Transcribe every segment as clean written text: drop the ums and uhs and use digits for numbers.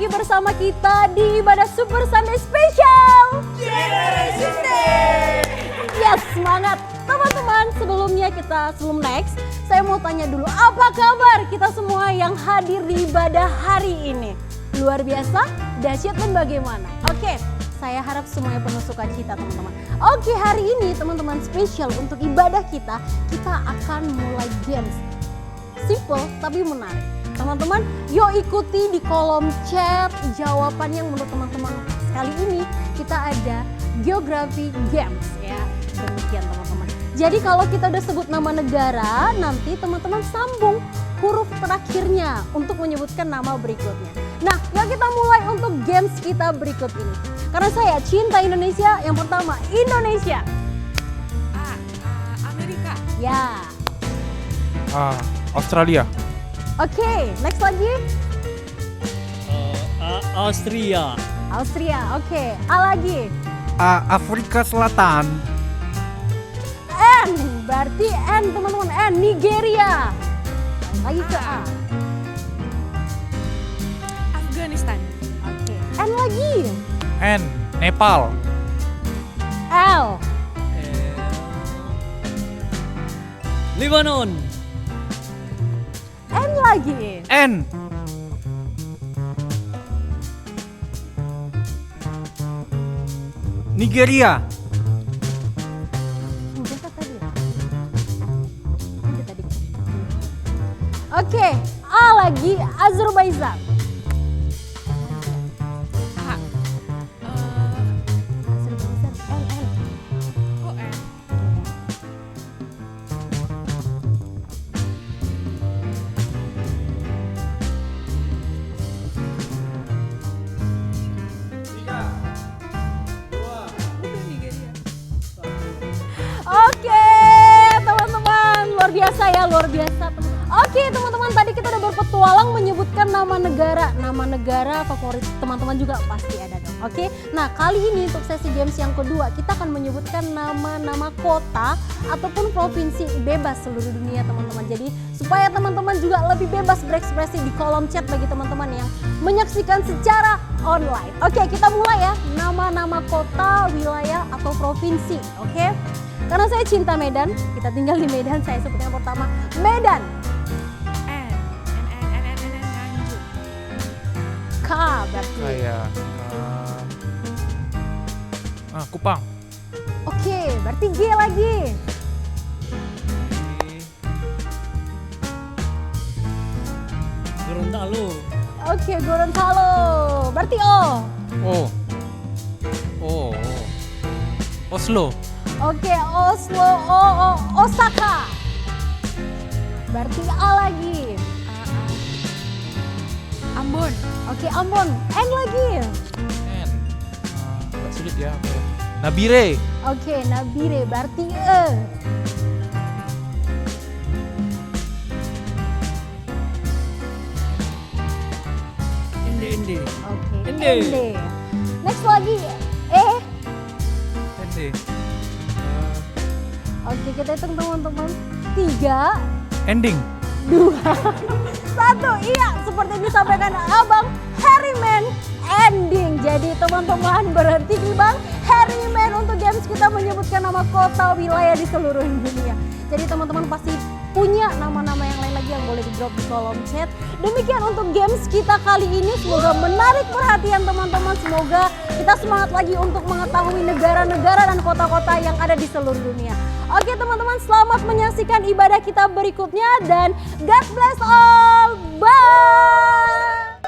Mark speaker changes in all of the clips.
Speaker 1: lagi bersama kita di ibadah Super Sunday Special Generation Day. Yes, semangat teman-teman. Sebelum next, saya mau tanya dulu, apa kabar kita semua yang hadir di ibadah hari ini? Luar biasa, dahsyat dan bagaimana? Oke, saya harap semuanya penuh sukacita teman-teman. Oke, hari ini teman-teman spesial untuk ibadah kita akan mulai games. Simple tapi menarik. Teman-teman, yuk ikuti di kolom chat jawaban yang menurut teman-teman. Kali ini kita ada geografi games ya. Demikian teman-teman. Jadi kalau kita udah sebut nama negara, nanti teman-teman sambung huruf terakhirnya untuk menyebutkan nama berikutnya. Nah, yuk kita mulai untuk games kita berikut ini. Karena saya cinta Indonesia, yang pertama Indonesia.
Speaker 2: Amerika.
Speaker 1: Ya.
Speaker 3: Australia.
Speaker 1: Oke, next lagi.
Speaker 4: Austria.
Speaker 1: Austria, oke. A lagi.
Speaker 3: Afrika Selatan.
Speaker 1: N, berarti N teman-teman. N, Nigeria. Lagi ke A.
Speaker 2: Afghanistan.
Speaker 1: Oke, N lagi.
Speaker 3: N. Nepal.
Speaker 1: L.
Speaker 4: Lebanon.
Speaker 1: N lagi.
Speaker 3: N. Nigeria.
Speaker 1: Oke, A lagi. Azerbaijan. Azerbaijan. N.
Speaker 2: Oh,
Speaker 1: Oke, teman-teman, luar biasa ya, luar biasa. Oke, teman-teman, tadi kita udah berpetualang menyebutkan nama negara. Nama negara favorit teman-teman juga pasti ada dong. Oke, nah kali ini untuk sesi games yang kedua, kita akan menyebutkan nama-nama kota ataupun provinsi bebas seluruh dunia, teman-teman. Jadi supaya teman-teman juga lebih bebas berekspresi di kolom chat bagi teman-teman yang menyaksikan secara online. Oke, kita mulai ya. Nama-nama kota, wilayah, atau provinsi. Oke. Karena saya cinta Medan, kita tinggal di Medan, saya sebut yang pertama Medan.
Speaker 2: Nganjuk.
Speaker 1: K berarti.
Speaker 3: Kayak Kupang.
Speaker 1: Oke, berarti G lagi.
Speaker 4: Gorontalo.
Speaker 1: Oke, Gorontalo. Berarti O.
Speaker 3: Oslo.
Speaker 1: Oke, Oslo, Osaka. Berarti A lagi.
Speaker 2: Ambon.
Speaker 1: Oke, Ambon. N lagi.
Speaker 3: N. Agak sulit ya. Nabire.
Speaker 1: Oke, Nabire. Berarti E.
Speaker 4: Ende.
Speaker 1: Oke,
Speaker 4: Ende.
Speaker 1: Nd. Next lagi E.
Speaker 3: N.
Speaker 1: Oke, kita hitung teman-teman. 3,
Speaker 3: Ending.
Speaker 1: 2, 1. Iya, seperti yang disampaikan Abang Harryman, ending. Jadi teman-teman berhenti di Bang Harryman untuk games kita menyebutkan nama kota, wilayah di seluruh dunia. Jadi teman-teman pasti punya nama-nama yang lain lagi yang boleh di drop di kolom chat. Demikian untuk games kita kali ini, semoga menarik perhatian teman-teman. Semoga kita semangat lagi untuk mengetahui negara-negara dan kota-kota yang ada di seluruh dunia. Oke teman-teman, selamat menyaksikan ibadah kita berikutnya dan God bless all. Bye.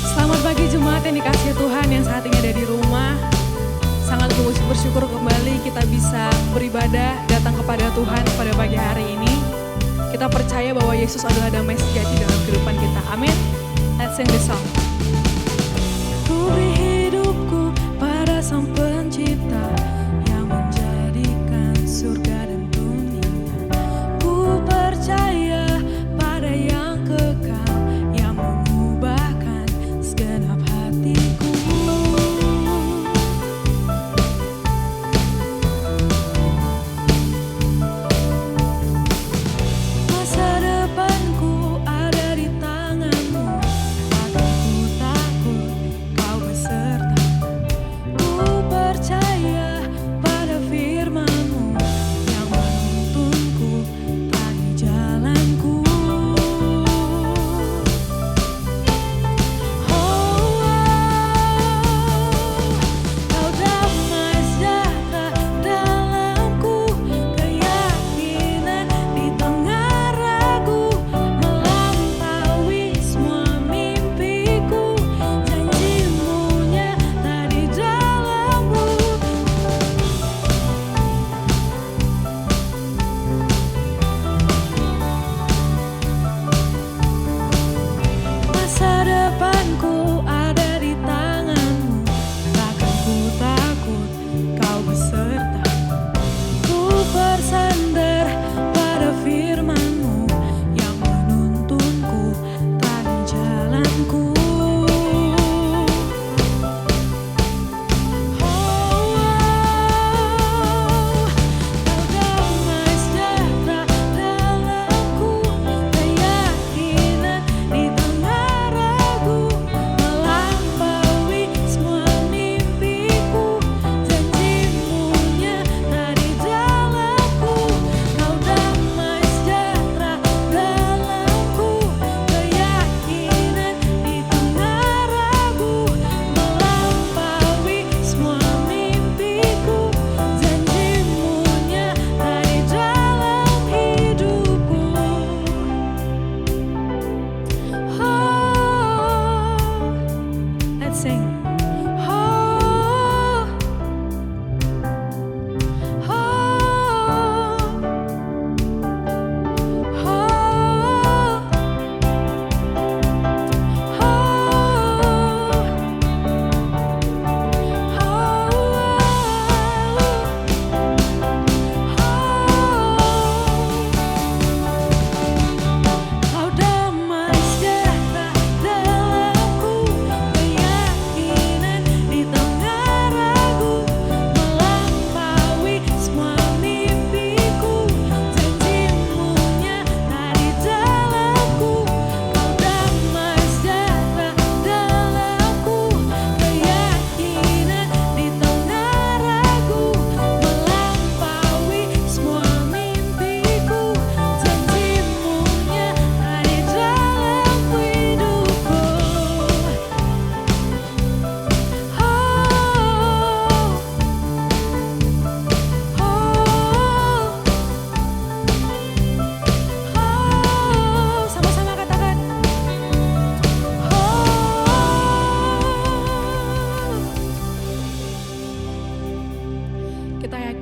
Speaker 2: Selamat pagi jemaat yang dikasihi Tuhan yang saat ini ada di rumah. Sangat bersyukur kembali kita bisa beribadah, datang kepada Tuhan pada pagi hari ini. Kita percaya bahwa Yesus adalah damai sejati dalam kehidupan kita. Amin. Let's sing this song. Ku beri hidupku pada Sang Pencipta yang menjadikan surga dan dunia. Ku percaya pada yang kekal yang mengubahkan segenap hatiku.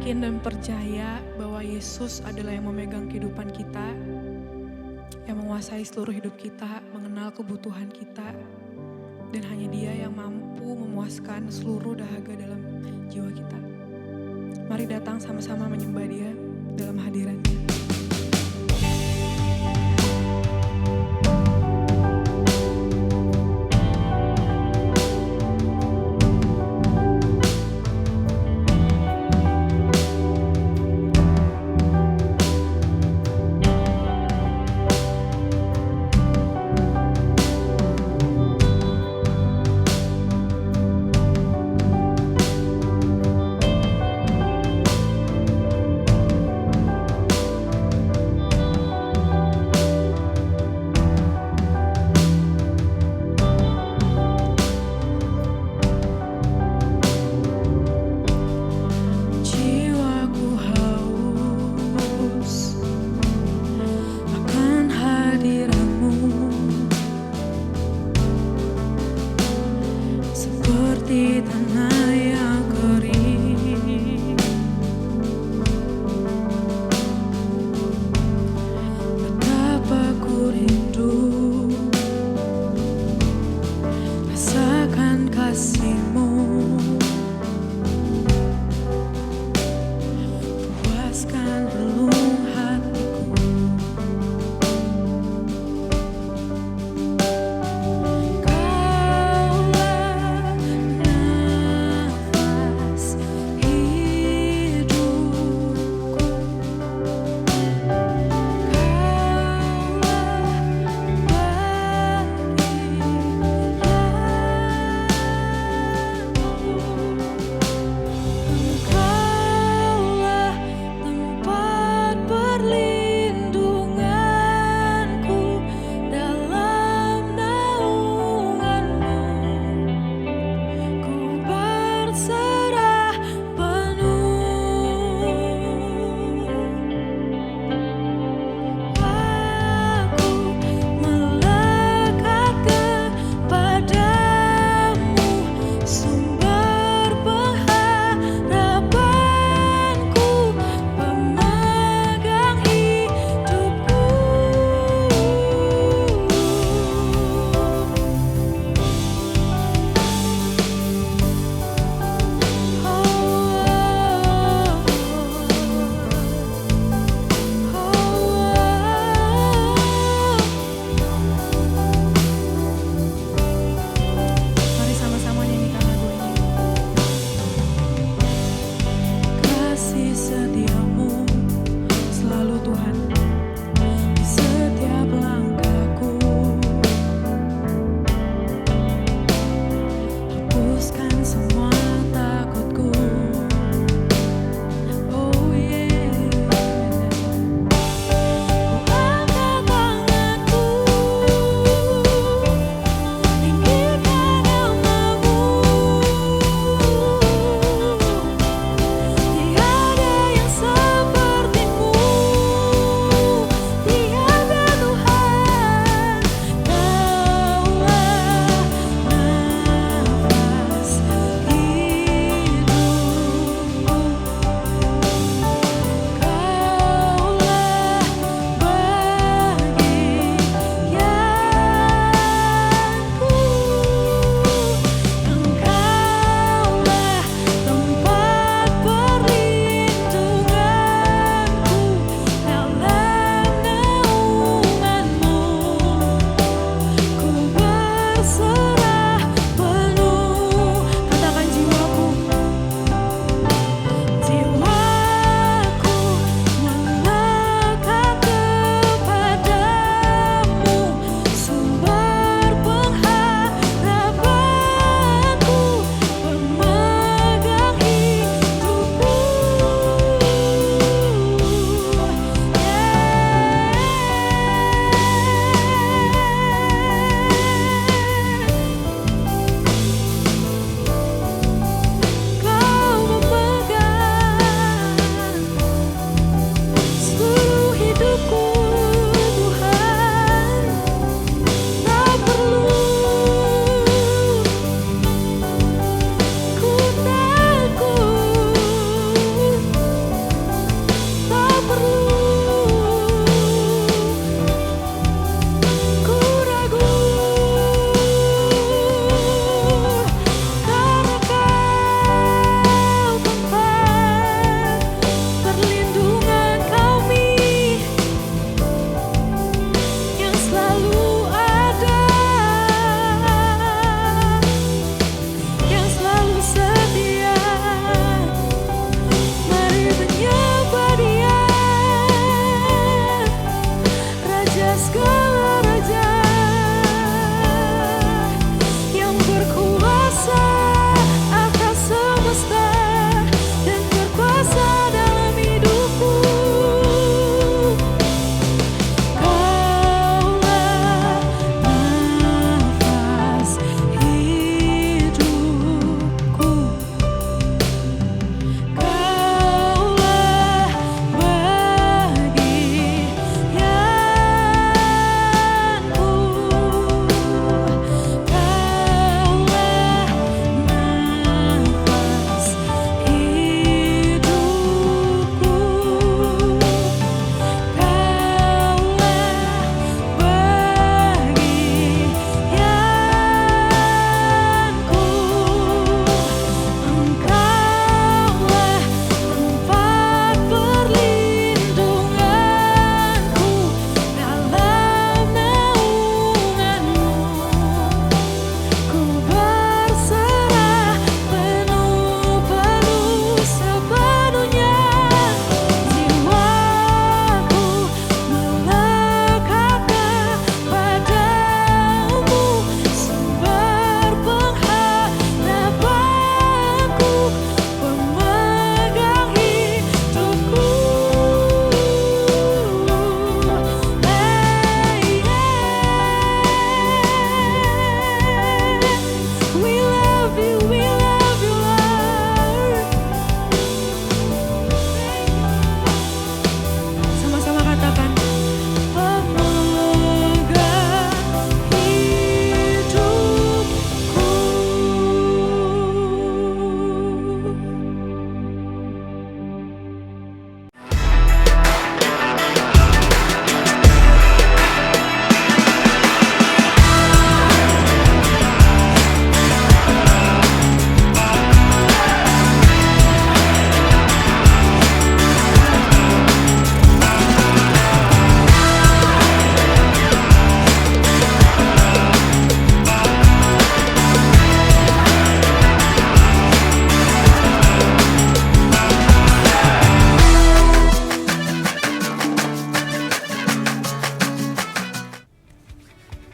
Speaker 2: yakin dan percaya bahwa Yesus adalah yang memegang kehidupan kita, yang menguasai seluruh hidup kita, mengenal kebutuhan kita, dan hanya Dia yang mampu memuaskan seluruh dahaga dalam jiwa kita. Mari datang sama-sama menyembah Dia dalam hadirat-Nya.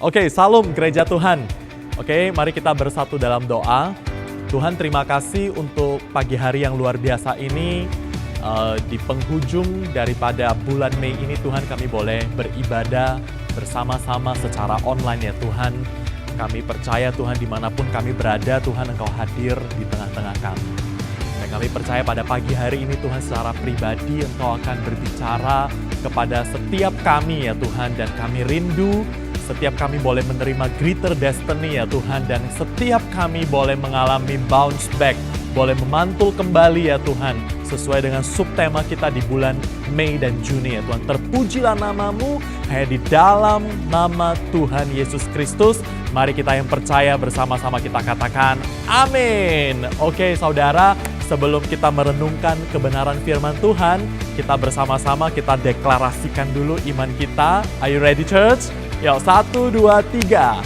Speaker 4: Oke, salam gereja Tuhan. Oke, mari kita bersatu dalam doa. Tuhan, terima kasih untuk pagi hari yang luar biasa ini. Di penghujung daripada bulan Mei ini Tuhan, kami boleh beribadah bersama-sama secara online ya Tuhan. Kami percaya Tuhan dimanapun kami berada, Tuhan Engkau hadir di tengah-tengah kami. Dan kami percaya pada pagi hari ini Tuhan secara pribadi Engkau akan berbicara kepada setiap kami ya Tuhan. Dan kami rindu setiap kami boleh menerima greater destiny ya Tuhan. Dan setiap kami boleh mengalami bounce back, boleh memantul kembali ya Tuhan, sesuai dengan subtema kita di bulan Mei dan Juni ya Tuhan. Terpujilah namamu, hanya di dalam nama Tuhan Yesus Kristus. Mari kita yang percaya bersama-sama kita katakan amin. Oke saudara, sebelum kita merenungkan kebenaran firman Tuhan, kita bersama-sama kita deklarasikan dulu iman kita. Are you ready church? Yuk 1, 2, 3.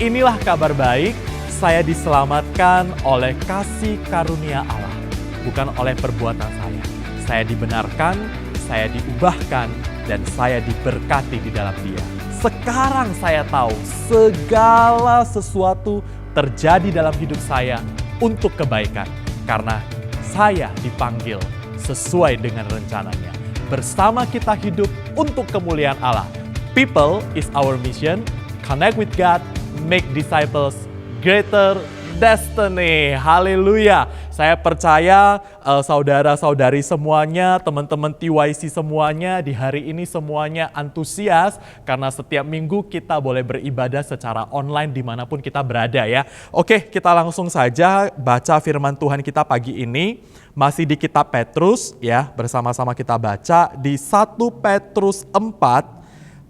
Speaker 4: Inilah kabar baik, saya diselamatkan oleh kasih karunia Allah, bukan oleh perbuatan saya. Saya dibenarkan, saya diubahkan, dan saya diberkati di dalam Dia. Sekarang saya tahu segala sesuatu terjadi dalam hidup saya untuk kebaikan. Karena saya dipanggil sesuai dengan rencananya. Bersama kita hidup untuk kemuliaan Allah. People is our mission. Connect with God, make disciples, greater destiny. Haleluya. Saya percaya saudara-saudari semuanya, teman-teman TYC semuanya di hari ini semuanya antusias karena setiap minggu kita boleh beribadah secara online dimanapun kita berada ya. Oke, kita langsung saja baca firman Tuhan kita pagi ini. Masih di kitab Petrus ya, bersama-sama kita baca di 1 Petrus 4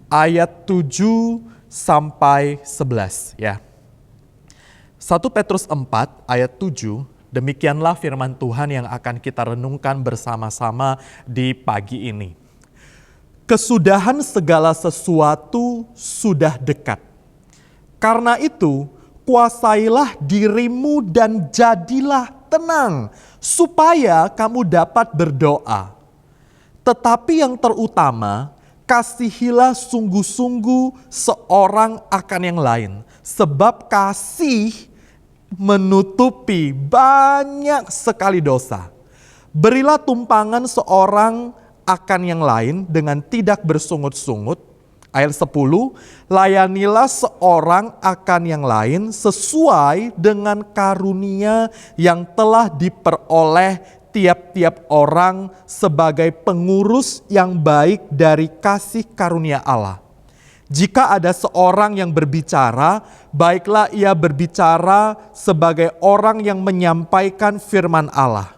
Speaker 4: ayat 7 sampai 11 ya. 1 Petrus 4 ayat 7, demikianlah firman Tuhan yang akan kita renungkan bersama-sama di pagi ini. Kesudahan segala sesuatu sudah dekat. Karena itu, kuasailah dirimu dan jadilah tenang, supaya kamu dapat berdoa. Tetapi yang terutama, kasihilah sungguh-sungguh seorang akan yang lain, sebab kasih menutupi banyak sekali dosa. Berilah tumpangan seorang akan yang lain dengan tidak bersungut-sungut. Ayat 10, layanilah seorang akan yang lain sesuai dengan karunia yang telah diperoleh tiap-tiap orang sebagai pengurus yang baik dari kasih karunia Allah. Jika ada seorang yang berbicara, baiklah ia berbicara sebagai orang yang menyampaikan firman Allah.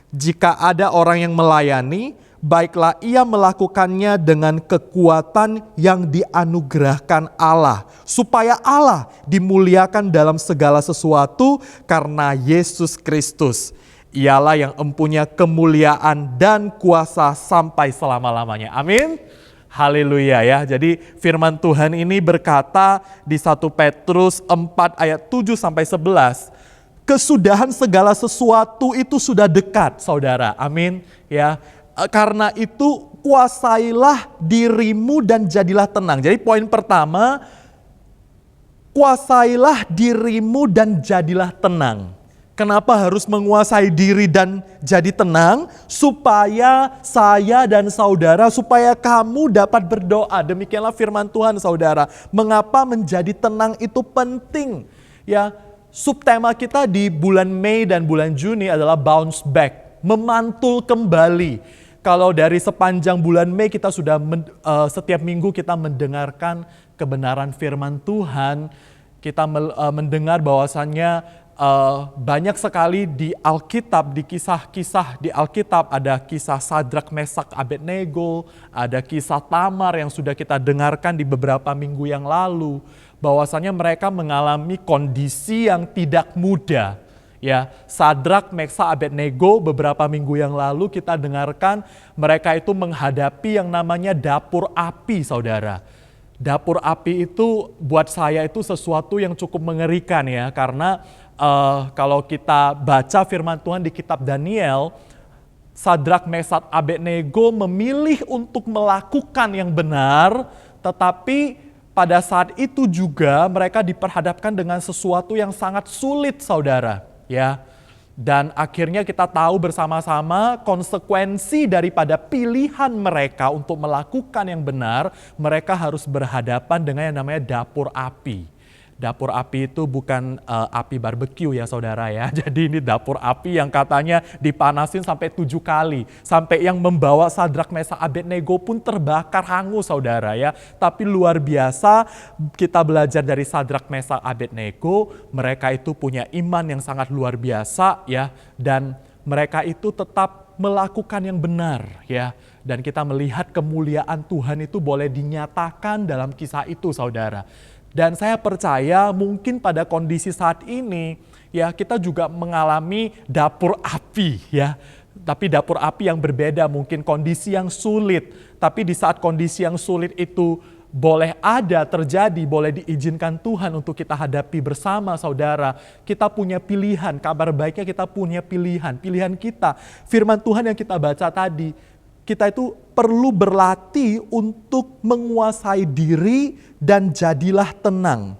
Speaker 4: Jika ada orang yang melayani, baiklah ia melakukannya dengan kekuatan yang dianugerahkan Allah, supaya Allah dimuliakan dalam segala sesuatu karena Yesus Kristus. Ialah yang empunya kemuliaan dan kuasa sampai selama-lamanya. Amin. Haleluya ya. Jadi firman Tuhan ini berkata di 1 Petrus 4 ayat 7 sampai 11. Kesudahan segala sesuatu itu sudah dekat, saudara. Amin. Ya. Karena itu kuasailah dirimu dan jadilah tenang. Jadi poin pertama, kuasailah dirimu dan jadilah tenang. Kenapa harus menguasai diri dan jadi tenang? Supaya saya dan saudara, supaya kamu dapat berdoa. Demikianlah firman Tuhan saudara. Mengapa menjadi tenang itu penting? Ya, subtema kita di bulan Mei dan bulan Juni adalah bounce back. Memantul kembali. Kalau dari sepanjang bulan Mei kita sudah setiap minggu kita mendengarkan kebenaran firman Tuhan. Kita mendengar bahwasannya banyak sekali di Alkitab, di kisah-kisah di Alkitab ada kisah Sadrak, Mesak, Abednego, ada kisah Tamar yang sudah kita dengarkan di beberapa minggu yang lalu, bahwasanya mereka mengalami kondisi yang tidak mudah. Ya, Sadrak, Mesak, Abednego beberapa minggu yang lalu kita dengarkan mereka itu menghadapi yang namanya dapur api, saudara. Dapur api itu buat saya itu sesuatu yang cukup mengerikan ya, karena kalau kita baca firman Tuhan di kitab Daniel, Sadrak, Mesak, Abednego memilih untuk melakukan yang benar, tetapi pada saat itu juga mereka diperhadapkan dengan sesuatu yang sangat sulit, saudara. Ya, dan akhirnya kita tahu bersama-sama konsekuensi daripada pilihan mereka untuk melakukan yang benar. Mereka harus berhadapan dengan yang namanya dapur api. Dapur api itu bukan api barbeque ya saudara ya. Jadi ini dapur api yang katanya dipanasin sampai 7 kali. Sampai yang membawa Sadrak, Mesak, Abednego pun terbakar hangus saudara ya. Tapi luar biasa kita belajar dari Sadrak, Mesak, Abednego. Mereka itu punya iman yang sangat luar biasa ya. Dan mereka itu tetap melakukan yang benar ya. Dan kita melihat kemuliaan Tuhan itu boleh dinyatakan dalam kisah itu saudara. Dan saya percaya mungkin pada kondisi saat ini ya kita juga mengalami dapur api ya. Tapi dapur api yang berbeda, mungkin kondisi yang sulit. Tapi di saat kondisi yang sulit itu boleh ada terjadi, boleh diizinkan Tuhan untuk kita hadapi bersama saudara. Kita punya pilihan, kabar baiknya kita punya pilihan. Pilihan kita, firman Tuhan yang kita baca tadi. Kita itu perlu berlatih untuk menguasai diri dan jadilah tenang.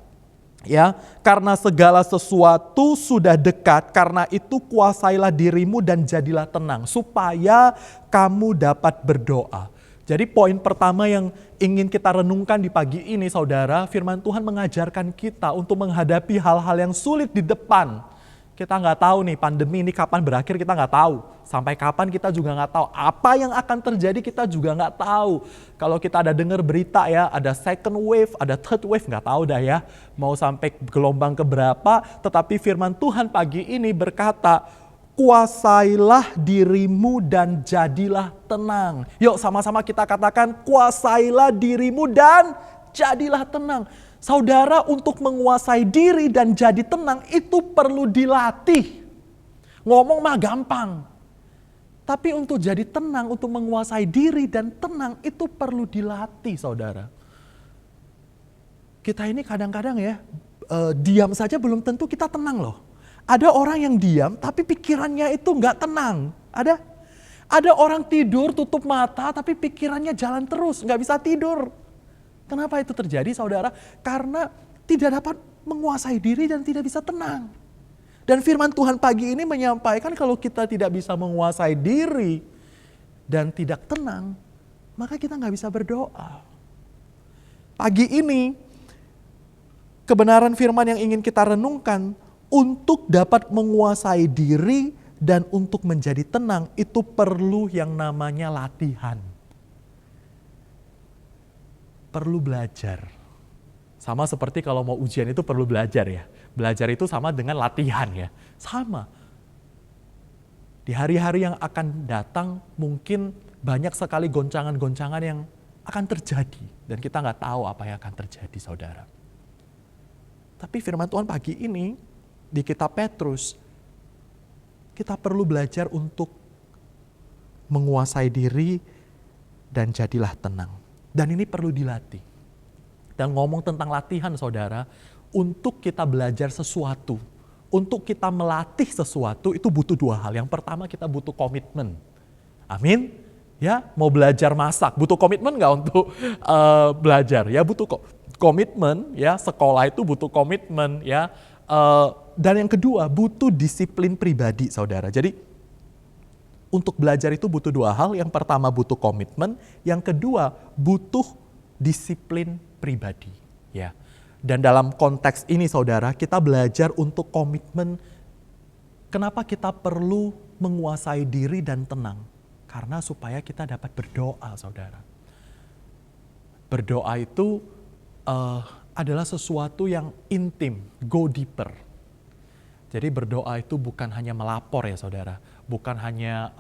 Speaker 4: Ya, karena segala sesuatu sudah dekat, karena itu kuasailah dirimu dan jadilah tenang supaya kamu dapat berdoa. Jadi poin pertama yang ingin kita renungkan di pagi ini saudara, firman Tuhan mengajarkan kita untuk menghadapi hal-hal yang sulit di depan. Kita nggak tahu nih pandemi ini kapan berakhir, kita nggak tahu. Sampai kapan kita juga nggak tahu. Apa yang akan terjadi kita juga nggak tahu. Kalau kita ada dengar berita ya, ada second wave, ada third wave, nggak tahu dah ya. Mau sampai gelombang keberapa, tetapi firman Tuhan pagi ini berkata, kuasailah dirimu dan jadilah tenang. Yuk sama-sama kita katakan, kuasailah dirimu dan jadilah tenang. Saudara, untuk menguasai diri dan jadi tenang itu perlu dilatih. Ngomong mah gampang. Tapi untuk jadi tenang, untuk menguasai diri dan tenang itu perlu dilatih saudara. Kita ini kadang-kadang ya, diam saja belum tentu kita tenang loh. Ada orang yang diam tapi pikirannya itu nggak tenang. Ada orang tidur tutup mata tapi pikirannya jalan terus, nggak bisa tidur. Kenapa itu terjadi saudara? Karena tidak dapat menguasai diri dan tidak bisa tenang. Dan firman Tuhan pagi ini menyampaikan kalau kita tidak bisa menguasai diri dan tidak tenang, maka kita nggak bisa berdoa. Pagi ini kebenaran firman yang ingin kita renungkan, untuk dapat menguasai diri dan untuk menjadi tenang itu perlu yang namanya latihan. Perlu belajar. Sama seperti kalau mau ujian itu perlu belajar ya. Belajar itu sama dengan latihan ya. Sama. Di hari-hari yang akan datang mungkin banyak sekali goncangan-goncangan yang akan terjadi. Dan kita nggak tahu apa yang akan terjadi saudara. Tapi firman Tuhan pagi ini di kitab Petrus, kita perlu belajar untuk menguasai diri dan jadilah tenang. Dan ini perlu dilatih. Dan ngomong tentang latihan saudara, untuk kita belajar sesuatu, untuk kita melatih sesuatu itu butuh dua hal. Yang pertama kita butuh komitmen. Amin. Ya, mau belajar masak, butuh komitmen nggak untuk belajar? Ya butuh komitmen. Ya, sekolah itu butuh komitmen. Ya, dan yang kedua butuh disiplin pribadi saudara. Jadi untuk belajar itu butuh dua hal. Yang pertama butuh komitmen, yang kedua butuh disiplin pribadi. Ya. Dan dalam konteks ini saudara, kita belajar untuk komitmen. Kenapa kita perlu menguasai diri dan tenang? Karena supaya kita dapat berdoa saudara. Berdoa itu adalah sesuatu yang intim, go deeper. Jadi berdoa itu bukan hanya melapor ya saudara, bukan hanya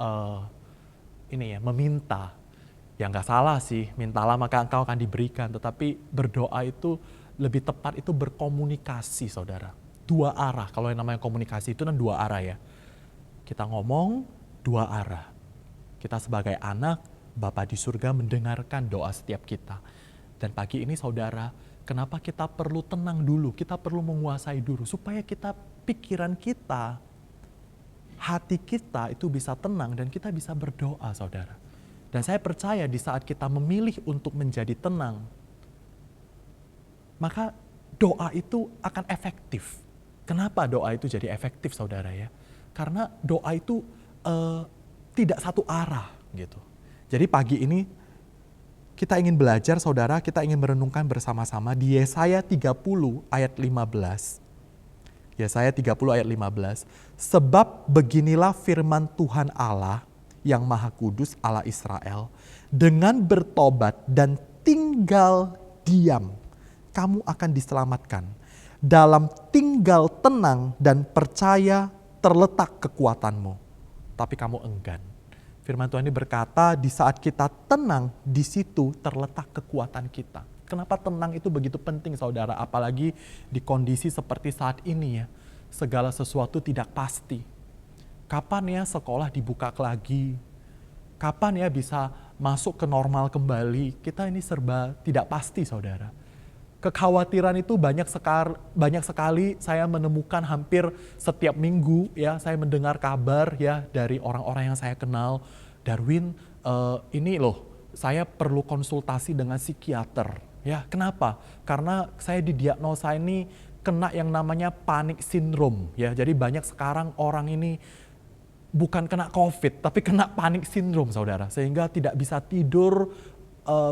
Speaker 4: meminta. Ya nggak salah sih, mintalah maka engkau akan diberikan. Tetapi berdoa itu lebih tepat itu berkomunikasi saudara. Dua arah, kalau yang namanya komunikasi itu kan dua arah ya. Kita ngomong dua arah. Kita sebagai anak, Bapa di surga mendengarkan doa setiap kita. Dan pagi ini saudara, kenapa kita perlu tenang dulu, kita perlu menguasai dulu. Supaya pikiran kita, hati kita itu bisa tenang dan kita bisa berdoa saudara. Dan saya percaya di saat kita memilih untuk menjadi tenang, maka doa itu akan efektif. Kenapa doa itu jadi efektif, saudara ya? Karena doa itu tidak satu arah gitu. Jadi pagi ini kita ingin belajar, saudara, kita ingin merenungkan bersama-sama di Yesaya 30 ayat 15. Yesaya 30 ayat 15. Sebab beginilah firman Tuhan Allah yang Maha Kudus, Allah Israel. Dengan bertobat dan tinggal diam, kamu akan diselamatkan. Dalam tinggal tenang dan percaya terletak kekuatanmu. Tapi kamu enggan. Firman Tuhan ini berkata, di saat kita tenang, di situ terletak kekuatan kita. Kenapa tenang itu begitu penting, saudara? Apalagi di kondisi seperti saat ini ya. Segala sesuatu tidak pasti. Kapan ya sekolah dibuka lagi? Kapan ya bisa masuk ke normal kembali? Kita ini serba tidak pasti, saudara. Kekhawatiran itu banyak sekali saya menemukan hampir setiap minggu ya, saya mendengar kabar ya dari orang-orang yang saya kenal. Darwin, ini loh, saya perlu konsultasi dengan psikiater. Ya, kenapa? Karena saya didiagnosa ini kena yang namanya panic syndrome ya. Jadi banyak sekarang orang ini bukan kena COVID tapi kena panic syndrome, saudara. Sehingga tidak bisa tidur,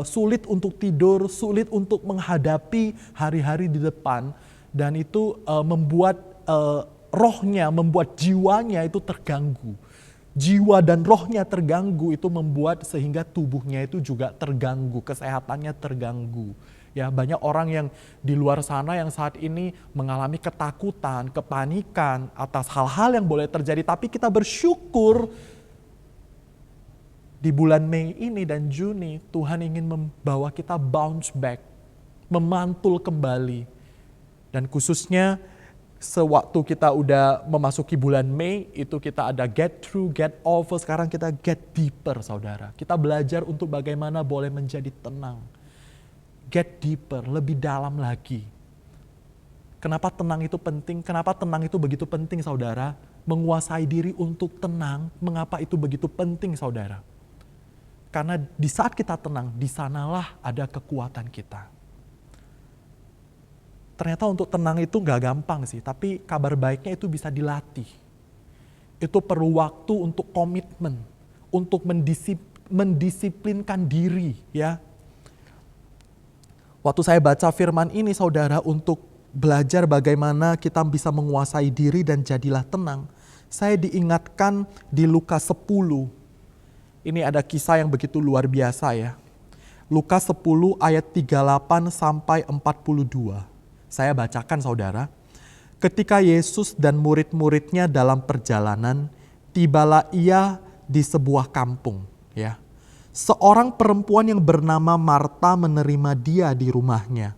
Speaker 4: sulit untuk tidur, sulit untuk menghadapi hari-hari di depan, dan itu membuat rohnya, membuat jiwanya itu terganggu. Jiwa dan rohnya terganggu, itu membuat sehingga tubuhnya itu juga terganggu, kesehatannya terganggu. Ya, banyak orang yang di luar sana yang saat ini mengalami ketakutan, kepanikan atas hal-hal yang boleh terjadi, tapi kita bersyukur di bulan Mei ini dan Juni, Tuhan ingin membawa kita bounce back, memantul kembali. Dan khususnya sewaktu kita udah memasuki bulan Mei, itu kita ada get through, get over, sekarang kita get deeper, saudara. Kita belajar untuk bagaimana boleh menjadi tenang. Get deeper, lebih dalam lagi. Kenapa tenang itu penting? Kenapa tenang itu begitu penting, saudara? Menguasai diri untuk tenang, mengapa itu begitu penting, saudara? Karena di saat kita tenang, di sanalah ada kekuatan kita. Ternyata untuk tenang itu gak gampang sih, tapi kabar baiknya itu bisa dilatih. Itu perlu waktu untuk komitmen, untuk mendisiplinkan diri ya. Waktu saya baca firman ini, saudara, untuk belajar bagaimana kita bisa menguasai diri dan jadilah tenang, saya diingatkan di Lukas 10. Ini ada kisah yang begitu luar biasa ya. Lukas 10 ayat 38 sampai 42. Saya bacakan, saudara. Ketika Yesus dan murid-muridnya dalam perjalanan, tibalah ia di sebuah kampung ya. Seorang perempuan yang bernama Marta menerima dia di rumahnya.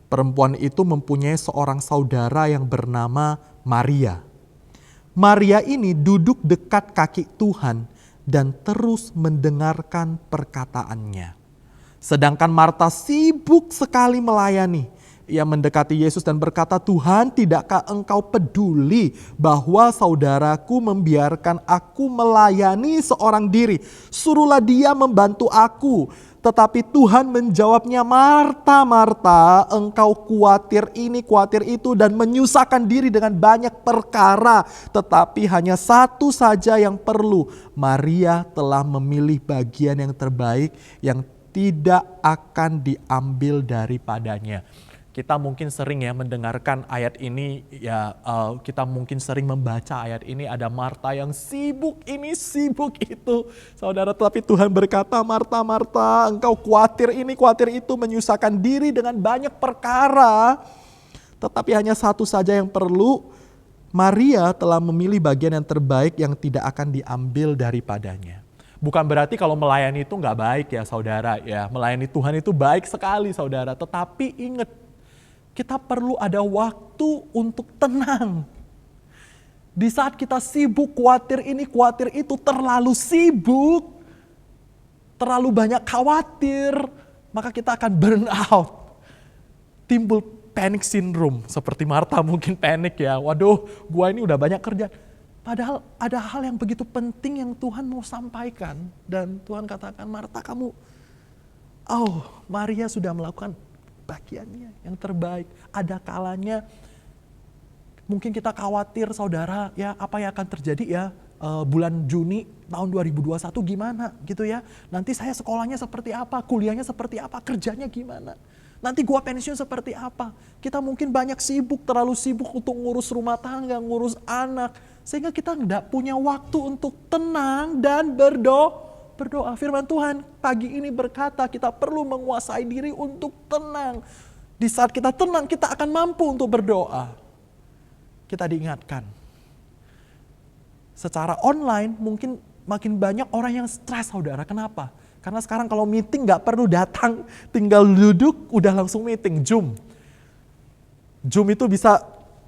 Speaker 4: Perempuan itu mempunyai seorang saudara yang bernama Maria. Maria ini duduk dekat kaki Tuhan dan terus mendengarkan perkataannya. Sedangkan Marta sibuk sekali melayani. Ia mendekati Yesus dan berkata, "Tuhan, tidakkah engkau peduli bahwa saudaraku membiarkan aku melayani seorang diri? Suruhlah dia membantu aku." Tetapi Tuhan menjawabnya, "Marta, Marta, engkau khawatir ini, khawatir itu, dan menyusahkan diri dengan banyak perkara. Tetapi hanya satu saja yang perlu. Maria telah memilih bagian yang terbaik yang tidak akan diambil daripadanya." Kita mungkin sering ya mendengarkan ayat ini ya, kita mungkin sering membaca ayat ini, ada Marta yang sibuk ini sibuk itu, saudara. Tetapi Tuhan berkata, "Marta, Marta, engkau khawatir ini khawatir itu, menyusahkan diri dengan banyak perkara, tetapi hanya satu saja yang perlu. Maria telah memilih bagian yang terbaik yang tidak akan diambil daripadanya." Bukan berarti kalau melayani itu nggak baik ya, saudara ya. Melayani Tuhan itu baik sekali, saudara. Tetapi ingat, kita perlu ada waktu untuk tenang. Di saat kita sibuk, khawatir ini, khawatir itu, terlalu sibuk, terlalu banyak khawatir, maka kita akan burn out. Timbul panic syndrome, seperti Marta mungkin panik ya. Waduh, gua ini udah banyak kerja. Padahal ada hal yang begitu penting yang Tuhan mau sampaikan. Dan Tuhan katakan, "Marta, kamu, Maria sudah melakukan bagiannya yang terbaik. Ada kalanya mungkin kita khawatir saudara, ya apa yang akan terjadi ya bulan Juni tahun 2021 gimana gitu ya. Nanti saya sekolahnya seperti apa, kuliahnya seperti apa, kerjanya gimana. Nanti gua pensiun seperti apa. Kita mungkin banyak sibuk, terlalu sibuk untuk ngurus rumah tangga, ngurus anak. Sehingga kita nggak punya waktu untuk tenang dan berdoa. Firman Tuhan pagi ini berkata kita perlu menguasai diri untuk tenang. Di saat kita tenang, kita akan mampu untuk berdoa. Kita diingatkan. Secara online mungkin makin banyak orang yang stres saudara. Kenapa? Karena sekarang kalau meeting gak perlu datang. Tinggal duduk udah langsung meeting. Zoom itu bisa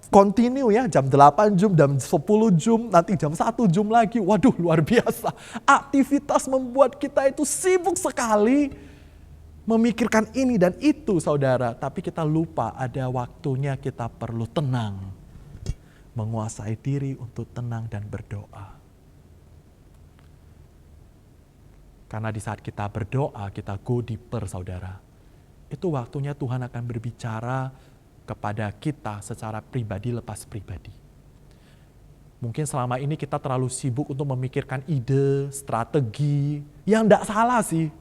Speaker 4: continue ya. Jam 8 Zoom, jam 10 Zoom, nanti jam 1 Zoom lagi. Waduh luar biasa. Aktivitas membuat kita itu sibuk sekali. Memikirkan ini dan itu saudara. Tapi kita lupa ada waktunya kita perlu tenang. Menguasai diri untuk tenang dan berdoa. Karena di saat kita berdoa, kita go deeper saudara. Itu waktunya Tuhan akan berbicara kepada kita secara pribadi lepas pribadi. Mungkin selama ini kita terlalu sibuk untuk memikirkan ide, strategi, yang tidak salah sih.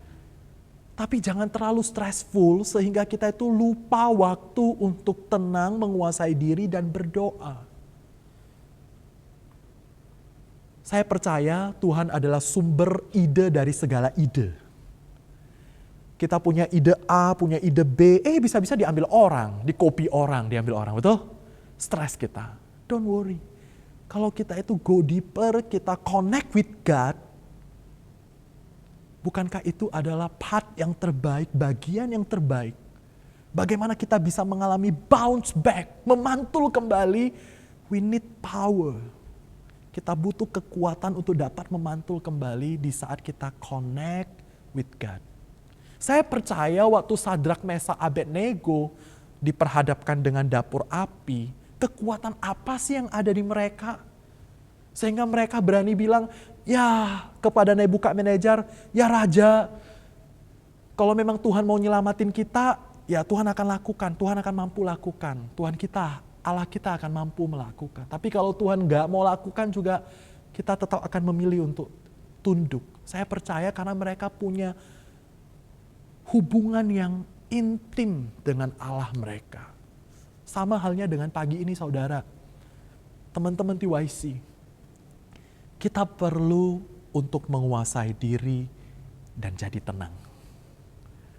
Speaker 4: Tapi jangan terlalu stressful sehingga kita itu lupa waktu untuk tenang, menguasai diri dan berdoa. Saya percaya Tuhan adalah sumber ide dari segala ide. Kita punya ide A, punya ide B, bisa-bisa diambil orang, di-copy orang, diambil orang, betul? Stres kita. Don't worry. Kalau kita itu go deeper, kita connect with God, bukankah itu adalah part yang terbaik, bagian yang terbaik? Bagaimana kita bisa mengalami bounce back, memantul kembali? We need power. Kita butuh kekuatan untuk dapat memantul kembali di saat kita connect with God. Saya percaya waktu Sadrak, Mesak, Abednego diperhadapkan dengan dapur api, kekuatan apa sih yang ada di mereka? Sehingga mereka berani bilang, ya kepada Nebukadnezar, ya Raja, kalau memang Tuhan mau nyelamatin kita, ya Tuhan akan lakukan, Tuhan akan mampu lakukan. Tuhan kita, Allah kita akan mampu melakukan. Tapi kalau Tuhan gak mau lakukan juga, kita tetap akan memilih untuk tunduk. Saya percaya karena mereka punya hubungan yang intim dengan Allah mereka. Sama halnya dengan pagi ini saudara. Teman-teman TYC, kita perlu untuk menguasai diri dan jadi tenang.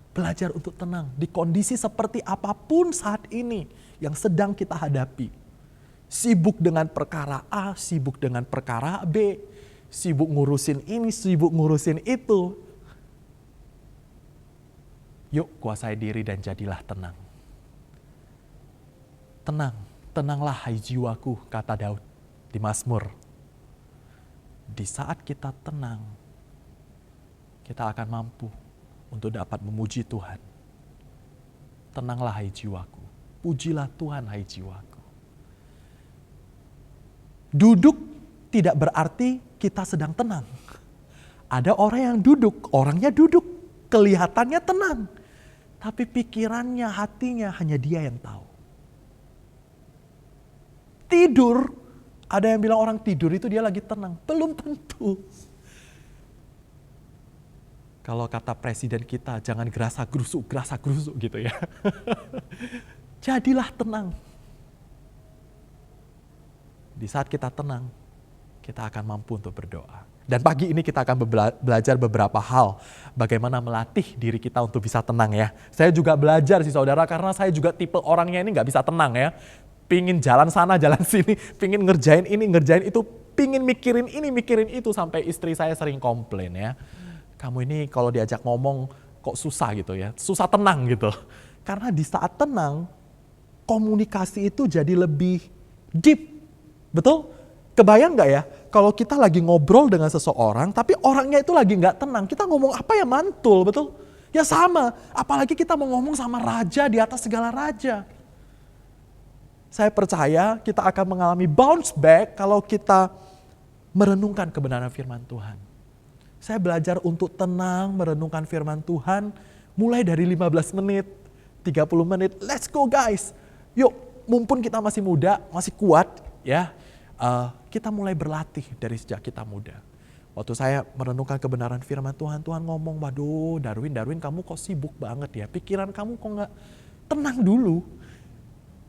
Speaker 4: Belajar untuk tenang di kondisi seperti apapun saat ini yang sedang kita hadapi. Sibuk dengan perkara A, sibuk dengan perkara B, sibuk ngurusin ini, sibuk ngurusin itu. Yuk kuasai diri dan jadilah tenang. Tenang, tenanglah hai jiwaku, kata Daud di Mazmur. Di saat kita tenang, kita akan mampu untuk dapat memuji Tuhan. Tenanglah hai jiwaku, pujilah Tuhan hai jiwaku. Duduk tidak berarti kita sedang tenang. Ada orang yang duduk, orangnya duduk, kelihatannya tenang. Tapi pikirannya, hatinya hanya dia yang tahu. Tidur, ada yang bilang orang tidur itu dia lagi tenang. Belum tentu. Kalau kata presiden kita, jangan gerasa gerusuk gitu ya. Jadilah tenang. Di saat kita tenang, kita akan mampu untuk berdoa. Dan pagi ini kita akan belajar beberapa hal. Bagaimana melatih diri kita untuk bisa tenang ya. Saya juga belajar sih saudara, karena saya juga tipe orangnya ini gak bisa tenang ya. Pingin jalan sana, jalan sini, pingin ngerjain ini, ngerjain itu, pingin mikirin ini, mikirin itu. Sampai istri saya sering komplain ya. Kamu ini kalau diajak ngomong kok susah gitu ya, susah tenang gitu. Karena di saat tenang, komunikasi itu jadi lebih deep, betul? Kebayang gak ya, kalau kita lagi ngobrol dengan seseorang, tapi orangnya itu lagi gak tenang, kita ngomong apa ya mantul, betul? Ya sama, apalagi kita mau ngomong sama raja di atas segala raja. Saya percaya kita akan mengalami bounce back kalau kita merenungkan kebenaran firman Tuhan. Saya belajar untuk tenang, merenungkan firman Tuhan, mulai dari 15 menit, 30 menit, let's go guys. Yuk, mumpun kita masih muda, masih kuat ya. Kita mulai berlatih dari sejak kita muda. Waktu saya merenungkan kebenaran firman Tuhan, Tuhan ngomong, waduh Darwin kamu kok sibuk banget ya. Pikiran kamu kok gak tenang dulu.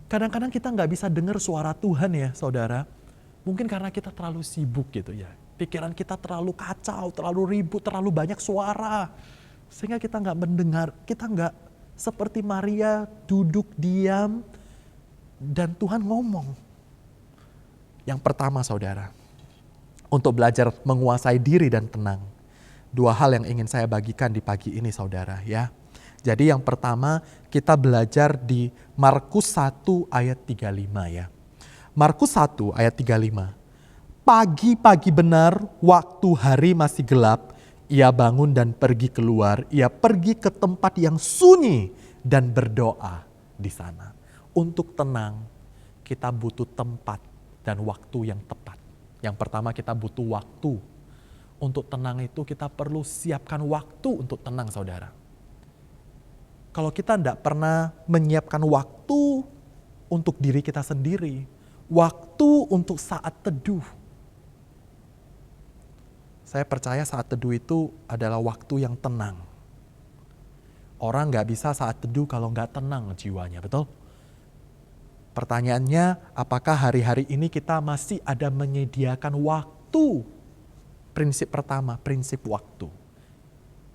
Speaker 4: Kadang-kadang kita gak bisa dengar suara Tuhan ya saudara. Mungkin karena kita terlalu sibuk gitu ya. Pikiran kita terlalu kacau, terlalu ribut, terlalu banyak suara. Sehingga kita gak mendengar, kita gak seperti Maria duduk diam dan Tuhan ngomong. Yang pertama saudara, untuk belajar menguasai diri dan tenang. 2 hal yang ingin saya bagikan di pagi ini saudara ya. Jadi yang pertama kita belajar di Markus 1 ayat 35 ya. Markus 1 ayat 35. Pagi-pagi benar waktu hari masih gelap, ia bangun dan pergi keluar. Ia pergi ke tempat yang sunyi dan berdoa di sana. Untuk tenang kita butuh tempat dan waktu yang tepat. Yang pertama kita butuh waktu. Untuk tenang itu kita perlu siapkan waktu untuk tenang saudara. Kalau kita tidak pernah menyiapkan waktu untuk diri kita sendiri, waktu untuk saat teduh. Saya percaya saat teduh itu adalah waktu yang tenang. Orang gak bisa saat teduh kalau gak tenang jiwanya, betul? Pertanyaannya, apakah hari-hari ini kita masih ada menyediakan waktu? Prinsip pertama, prinsip waktu.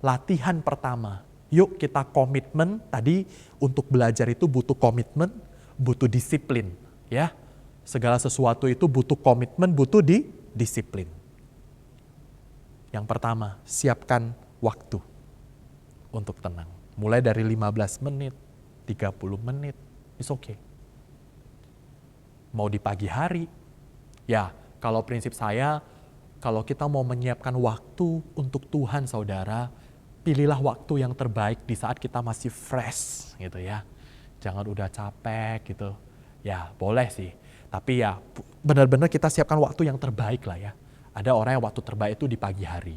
Speaker 4: Latihan pertama, yuk kita komitmen. Tadi untuk belajar itu butuh komitmen, butuh disiplin. Ya, segala sesuatu itu butuh komitmen, butuh disiplin. Yang pertama, siapkan waktu untuk tenang. Mulai dari 15 menit, 30 menit, it's okay. Mau di pagi hari, ya kalau prinsip saya, kalau kita mau menyiapkan waktu untuk Tuhan saudara, pilihlah waktu yang terbaik di saat kita masih fresh gitu ya. Jangan udah capek gitu, ya boleh sih. Tapi ya benar-benar kita siapkan waktu yang terbaik lah ya. Ada orang yang waktu terbaik itu di pagi hari.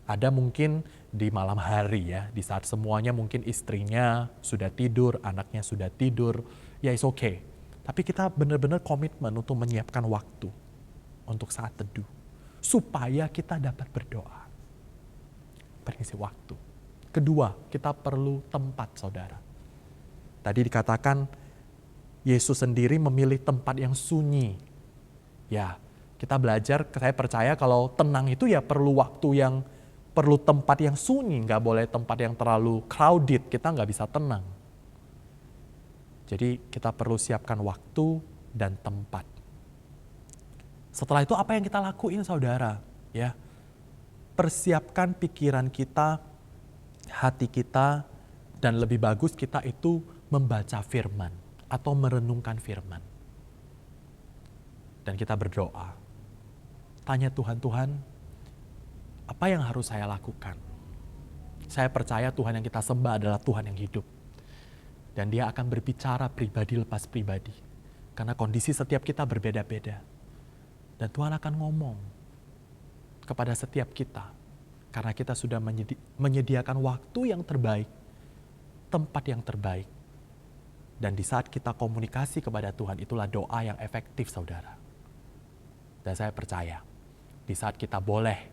Speaker 4: Ada mungkin di malam hari ya, di saat semuanya mungkin istrinya sudah tidur, anaknya sudah tidur, ya it's okay. Tapi kita benar-benar komitmen untuk menyiapkan waktu untuk saat teduh. Supaya kita dapat berdoa. Prinsip waktu. Kedua, kita perlu tempat saudara. Tadi dikatakan Yesus sendiri memilih tempat yang sunyi. Ya, kita belajar, saya percaya kalau tenang itu ya perlu waktu yang, perlu tempat yang sunyi. Nggak boleh tempat yang terlalu crowded, kita nggak bisa tenang. Jadi kita perlu siapkan waktu dan tempat. Setelah itu apa yang kita lakuin saudara? Ya, persiapkan pikiran kita, hati kita, dan lebih bagus kita itu membaca firman atau merenungkan firman. Dan kita berdoa. Tanya Tuhan, apa yang harus saya lakukan? Saya percaya Tuhan yang kita sembah adalah Tuhan yang hidup. Dan dia akan berbicara pribadi lepas pribadi. Karena kondisi setiap kita berbeda-beda. Dan Tuhan akan ngomong kepada setiap kita. Karena kita sudah menyediakan waktu yang terbaik. Tempat yang terbaik. Dan di saat kita komunikasi kepada Tuhan, itulah doa yang efektif saudara. Dan saya percaya, di saat kita boleh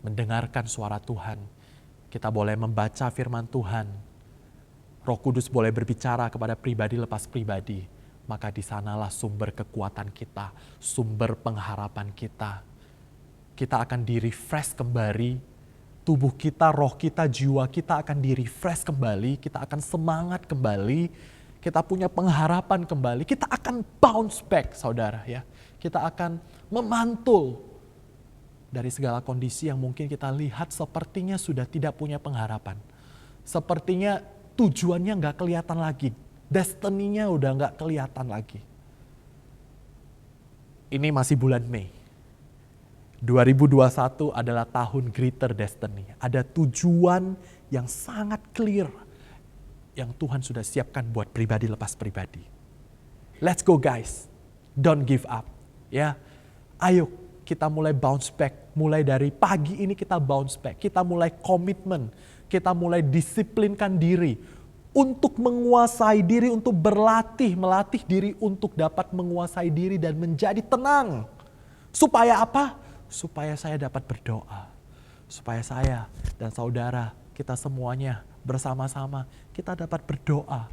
Speaker 4: mendengarkan suara Tuhan, kita boleh membaca firman Tuhan, Roh Kudus boleh berbicara kepada pribadi lepas pribadi, maka di sanalah sumber kekuatan kita, sumber pengharapan kita. Kita akan di-refresh kembali, tubuh kita, roh kita, jiwa kita akan di-refresh kembali, kita akan semangat kembali, kita punya pengharapan kembali, kita akan bounce back saudara ya. Kita akan memantul dari segala kondisi yang mungkin kita lihat sepertinya sudah tidak punya pengharapan. Sepertinya tujuannya nggak kelihatan lagi. Destiny-nya udah nggak kelihatan lagi. Ini masih bulan Mei. 2021 adalah tahun greater destiny. Ada tujuan yang sangat clear yang Tuhan sudah siapkan buat pribadi lepas pribadi. Let's go guys. Don't give up. Ya, ayo kita mulai bounce back. Mulai dari pagi ini kita bounce back. Kita mulai komitmen. Kita mulai disiplinkan diri untuk menguasai diri, untuk melatih diri untuk dapat menguasai diri dan menjadi tenang. Supaya apa? Supaya saya dapat berdoa. Supaya saya dan saudara, kita semuanya bersama-sama, kita dapat berdoa.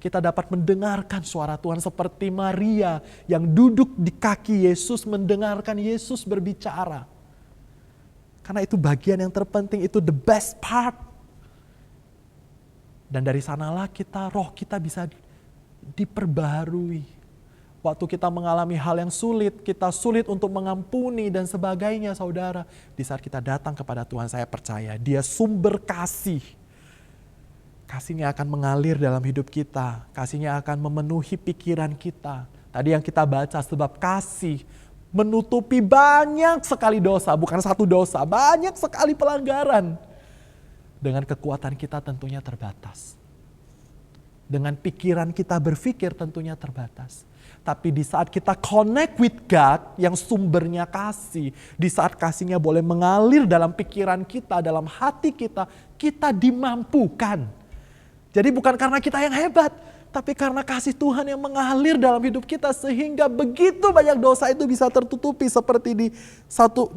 Speaker 4: Kita dapat mendengarkan suara Tuhan seperti Maria yang duduk di kaki Yesus mendengarkan Yesus berbicara. Karena itu bagian yang terpenting, itu the best part. Dan dari sanalah roh kita bisa diperbaharui. Waktu kita mengalami hal yang sulit, kita sulit untuk mengampuni dan sebagainya saudara. Di saat kita datang kepada Tuhan, saya percaya Dia sumber kasih. Kasih-Nya akan mengalir dalam hidup kita. Kasih-Nya akan memenuhi pikiran kita. Tadi yang kita baca, sebab kasih menutupi banyak sekali dosa. Bukan satu dosa, banyak sekali pelanggaran. Dengan kekuatan kita tentunya terbatas. Dengan pikiran kita berpikir tentunya terbatas. Tapi di saat kita connect with God yang sumbernya kasih. Di saat kasih-Nya boleh mengalir dalam pikiran kita, dalam hati kita, kita dimampukan. Jadi bukan karena kita yang hebat, tapi karena kasih Tuhan yang mengalir dalam hidup kita sehingga begitu banyak dosa itu bisa tertutupi seperti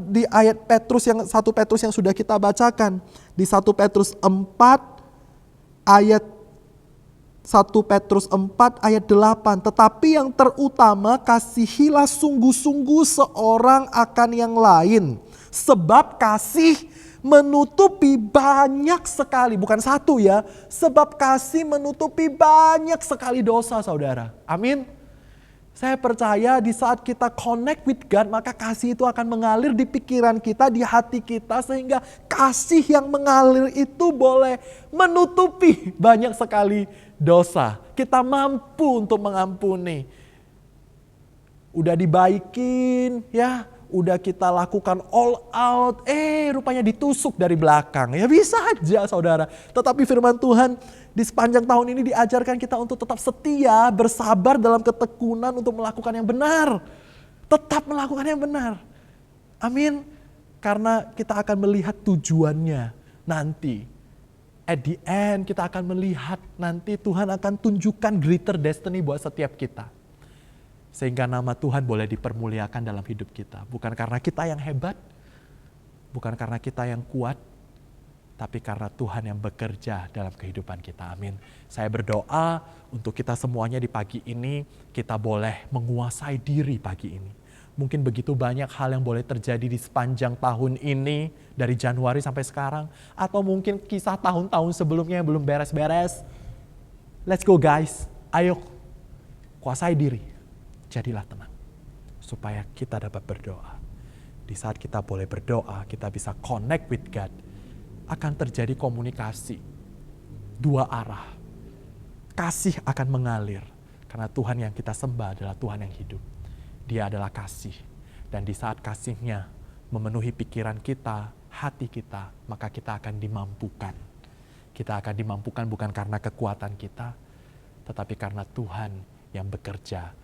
Speaker 4: di ayat Petrus yang 1 Petrus yang sudah kita bacakan. Di 1 Petrus 4 ayat 1 Petrus 4 ayat 8. Tetapi yang terutama kasihilah sungguh-sungguh seorang akan yang lain. Sebab kasih menutupi banyak sekali, bukan satu ya. Sebab kasih menutupi banyak sekali dosa saudara. Amin. Saya percaya di saat kita connect with God, maka kasih itu akan mengalir di pikiran kita, di hati kita. Sehingga kasih yang mengalir itu boleh menutupi banyak sekali dosa. Kita mampu untuk mengampuni. Udah dibaikin ya. Udah kita lakukan all out, rupanya ditusuk dari belakang. Ya bisa aja saudara. Tetapi firman Tuhan di sepanjang tahun ini diajarkan kita untuk tetap setia, bersabar dalam ketekunan untuk melakukan yang benar. Tetap melakukan yang benar. Amin. Karena kita akan melihat tujuannya nanti. At the end kita akan melihat nanti Tuhan akan tunjukkan greater destiny buat setiap kita. Sehingga nama Tuhan boleh dipermuliakan dalam hidup kita. Bukan karena kita yang hebat, bukan karena kita yang kuat, tapi karena Tuhan yang bekerja dalam kehidupan kita. Amin. Saya berdoa untuk kita semuanya di pagi ini, kita boleh menguasai diri pagi ini. Mungkin begitu banyak hal yang boleh terjadi di sepanjang tahun ini, dari Januari sampai sekarang. Atau mungkin kisah tahun-tahun sebelumnya yang belum beres-beres. Let's go guys, ayo kuasai diri. Jadilah tenang, supaya kita dapat berdoa. Di saat kita boleh berdoa, kita bisa connect with God. Akan terjadi komunikasi, dua arah. Kasih akan mengalir, karena Tuhan yang kita sembah adalah Tuhan yang hidup. Dia adalah kasih, dan di saat kasih-Nya memenuhi pikiran kita, hati kita, maka kita akan dimampukan. Kita akan dimampukan bukan karena kekuatan kita, tetapi karena Tuhan yang bekerja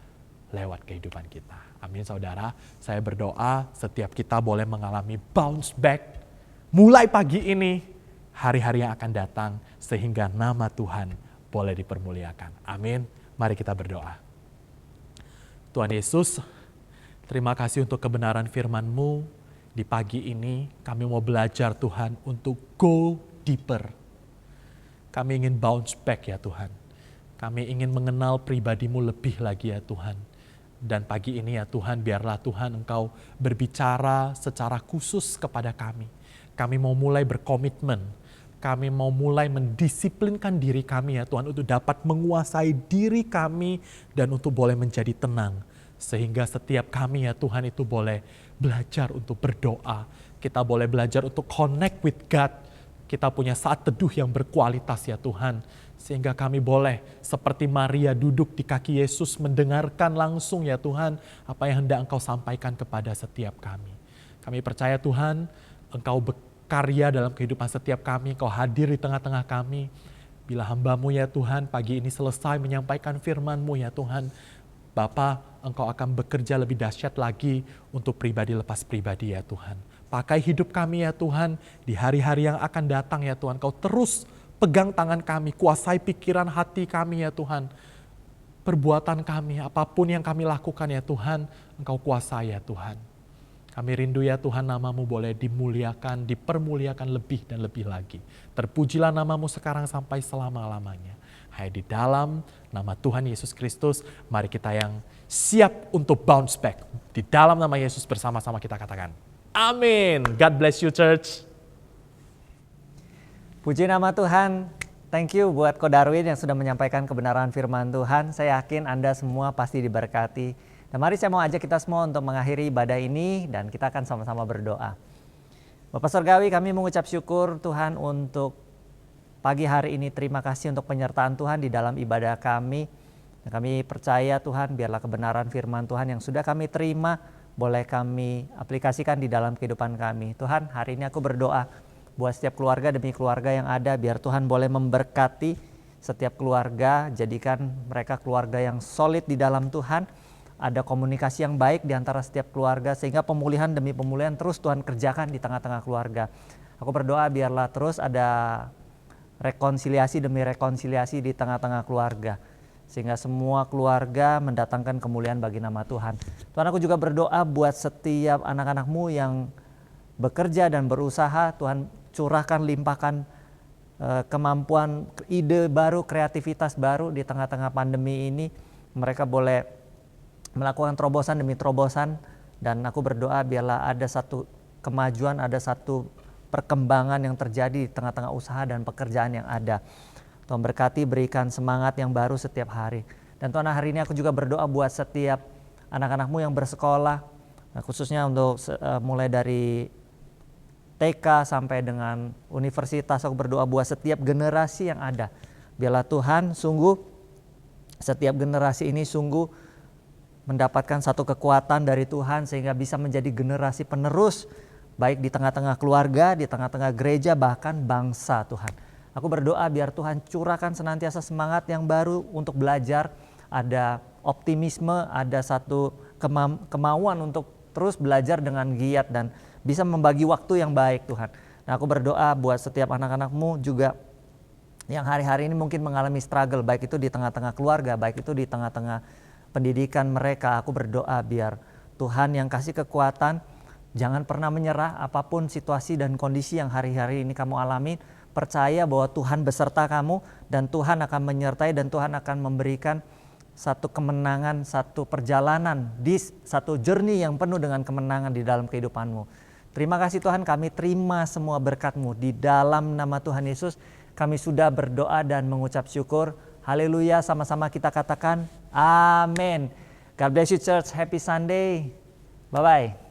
Speaker 4: lewat kehidupan kita. Amin saudara. Saya berdoa setiap kita boleh mengalami bounce back. Mulai pagi ini, hari-hari yang akan datang. Sehingga nama Tuhan boleh dipermuliakan. Amin. Mari kita berdoa. Tuhan Yesus, terima kasih untuk kebenaran firman-Mu. Di pagi ini kami mau belajar Tuhan untuk go deeper. Kami ingin bounce back ya Tuhan. Kami ingin mengenal pribadi-Mu lebih lagi ya Tuhan. Dan pagi ini ya Tuhan, biarlah Tuhan Engkau berbicara secara khusus kepada kami. Kami mau mulai berkomitmen. Kami mau mulai mendisiplinkan diri kami ya Tuhan untuk dapat menguasai diri kami dan untuk boleh menjadi tenang. Sehingga setiap kami ya Tuhan itu boleh belajar untuk berdoa. Kita boleh belajar untuk connect with God. Kita punya saat teduh yang berkualitas ya Tuhan. Sehingga kami boleh seperti Maria duduk di kaki Yesus mendengarkan langsung ya Tuhan apa yang hendak Engkau sampaikan kepada setiap kami. Kami percaya Tuhan Engkau berkarya dalam kehidupan setiap kami, Engkau hadir di tengah-tengah kami. Bila hamba-Mu ya Tuhan pagi ini selesai menyampaikan firman-Mu ya Tuhan, Bapa Engkau akan bekerja lebih dahsyat lagi untuk pribadi lepas pribadi ya Tuhan. Pakai hidup kami ya Tuhan di hari-hari yang akan datang ya Tuhan. Kau terus Pegang tangan kami, kuasai pikiran hati kami ya Tuhan. Perbuatan kami, apapun yang kami lakukan ya Tuhan, Engkau kuasai ya Tuhan. Kami rindu ya Tuhan, nama-Mu boleh dimuliakan, dipermuliakan lebih dan lebih lagi. Terpujilah nama-Mu sekarang sampai selama-lamanya. Hanya di dalam nama Tuhan Yesus Kristus, mari kita yang siap untuk bounce back. Di dalam nama Yesus bersama-sama kita katakan, amin. God bless you church.
Speaker 5: Puji nama Tuhan. Thank you buat Ko Darwin yang sudah menyampaikan kebenaran firman Tuhan. Saya yakin Anda semua pasti diberkati. Dan mari saya mau ajak kita semua untuk mengakhiri ibadah ini dan kita akan sama-sama berdoa. Bapak Surgawi, kami mengucap syukur Tuhan untuk pagi hari ini. Terima kasih untuk penyertaan Tuhan di dalam ibadah kami. Dan kami percaya Tuhan, biarlah kebenaran firman Tuhan yang sudah kami terima boleh kami aplikasikan di dalam kehidupan kami. Tuhan, hari ini aku berdoa buat setiap keluarga demi keluarga yang ada, biar Tuhan boleh memberkati setiap keluarga, jadikan mereka keluarga yang solid di dalam Tuhan. Ada komunikasi yang baik di antara setiap keluarga, sehingga pemulihan demi pemulihan terus Tuhan kerjakan di tengah-tengah keluarga. Aku berdoa biarlah terus ada rekonsiliasi demi rekonsiliasi di tengah-tengah keluarga, sehingga semua keluarga mendatangkan kemuliaan bagi nama Tuhan. Tuhan, aku juga berdoa buat setiap anak-anak-Mu yang bekerja dan berusaha, Tuhan curahkan, limpahkan kemampuan, ide baru, kreativitas baru di tengah-tengah pandemi ini. Mereka boleh melakukan terobosan demi terobosan, dan aku berdoa biarlah ada satu kemajuan, ada satu perkembangan yang terjadi di tengah-tengah usaha dan pekerjaan yang ada. Tuhan berkati, berikan semangat yang baru setiap hari. Dan Tuhan, hari ini aku juga berdoa buat setiap anak-anak-Mu yang bersekolah, khususnya untuk mulai dari TK sampai dengan universitas. Aku berdoa buat setiap generasi yang ada. Biarlah Tuhan sungguh setiap generasi ini sungguh mendapatkan satu kekuatan dari Tuhan sehingga bisa menjadi generasi penerus, baik di tengah-tengah keluarga, di tengah-tengah gereja, bahkan bangsa Tuhan. Aku berdoa biar Tuhan curahkan senantiasa semangat yang baru untuk belajar, ada optimisme, ada satu kemauan untuk terus belajar dengan giat dan bisa membagi waktu yang baik Tuhan. Nah, aku berdoa buat setiap anak-anak-Mu juga yang hari-hari ini mungkin mengalami struggle, baik itu di tengah-tengah keluarga, baik itu di tengah-tengah pendidikan mereka. Aku berdoa biar Tuhan yang kasih kekuatan, jangan pernah menyerah apapun situasi dan kondisi yang hari-hari ini kamu alami. Percaya bahwa Tuhan beserta kamu dan Tuhan akan menyertai dan Tuhan akan memberikan satu kemenangan, satu perjalanan di satu journey yang penuh dengan kemenangan di dalam kehidupanmu. Terima kasih Tuhan, kami terima semua berkat-Mu. Di dalam nama Tuhan Yesus kami sudah berdoa dan mengucap syukur. Haleluya, sama-sama kita katakan amin. God bless you church, happy Sunday. Bye-bye.